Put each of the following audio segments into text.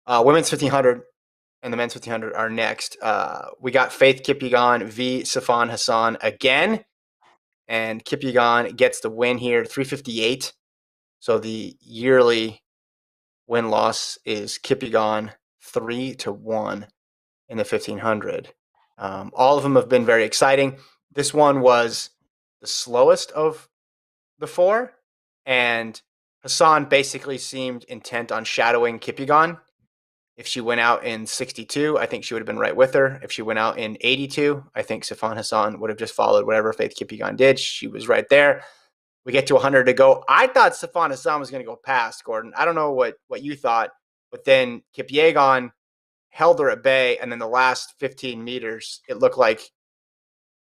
Women's 1500 and the men's 1500 are next. We got Faith Kipyegon v. Sifan Hassan again, and Kipyegon gets the win here, 358. So the yearly win-loss is Kipyegon 3-1 in the 1500. All of them have been very exciting. This one was the slowest of the four, and Hassan basically seemed intent on shadowing Kipyegon. If she went out in 62, I think she would have been right with her. If she went out in 82, I think Sifan Hassan would have just followed whatever Faith Kipyegon did. She was right there. We get to 100 to go. I thought Sifan Hassan was going to go past, Gordon. I don't know what you thought, but then Kipyegon held her at bay, and then the last 15 meters, it looked like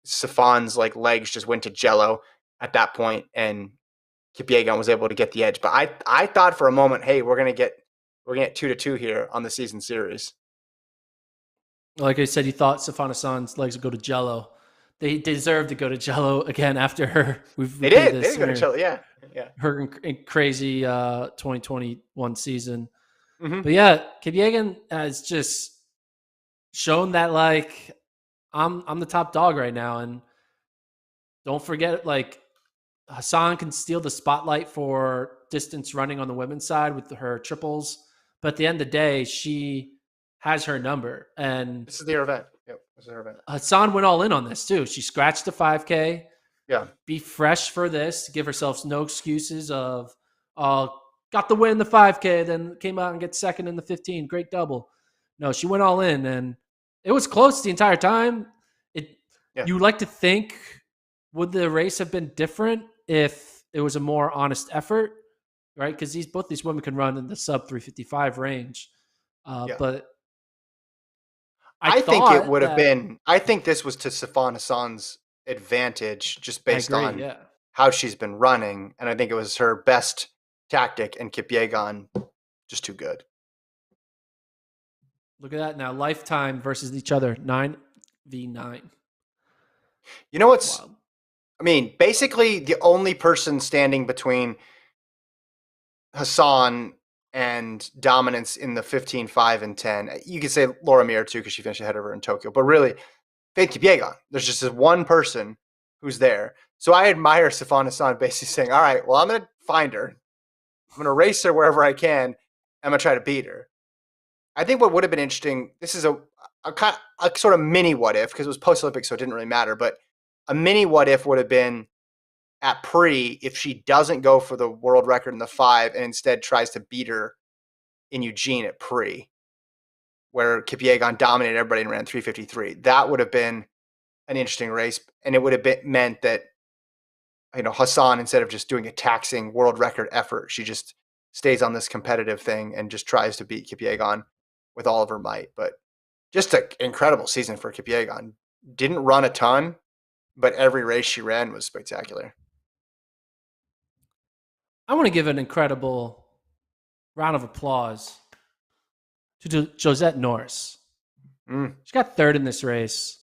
Sifan's legs just went to jello at that point, and Kipyegon was able to get the edge. But I thought for a moment, hey, we're gonna get 2-2 here on the season series. Like I said, you thought Sifan Hassan's legs would go to jello. They deserve to go to jello again after her. They did go to jello, yeah. Her crazy 2021 season. Mm-hmm. But yeah, Kipyegon has just shown that I'm the top dog right now, and don't forget Hassan can steal the spotlight for distance running on the women's side with her triples, but at the end of the day, she has her number. And this is their event. Yep, this is her event. Hassan went all in on this too. She scratched the 5K. Yeah, be fresh for this. Give herself no excuses of got the win in the 5K, then came out and get second in the 15. Great double. No, she went all in, and it was close the entire time. You would like to think, would the race have been different if it was a more honest effort, right? Because both these women can run in the sub 355 range. But I think it would have been. I think this was to Sifan Hassan's advantage, just based on how she's been running, and I think it was her best tactic, and Kipyegon just too good. Look at that now. Lifetime versus each other. 9v9. You know what's wild? I mean, basically the only person standing between Hassan and dominance in the 15, 5, and 10. You could say Laura Mir too, because she finished ahead of her in Tokyo. But really, Faith Kipyegon. There's just this one person who's there. So I admire Sifan Hassan basically saying, all right, well, I'm going to find her. I'm going to race her wherever I can. I'm going to try to beat her. I think what would have been interesting, this is a sort of mini what if, because it was post-Olympics, so it didn't really matter, but a mini what if would have been at Pre if she doesn't go for the world record in the 5 and instead tries to beat her in Eugene at Pre, where Kipyegon dominated everybody and ran 3:53. That would have been an interesting race, and it would have meant that Hassan, instead of just doing a taxing world record effort, she just stays on this competitive thing and just tries to beat Kipyegon with all of her might. But just an incredible season for Kipyegon. Didn't run a ton, but every race she ran was spectacular. I want to give an incredible round of applause to Josette Norris. She got third in this race.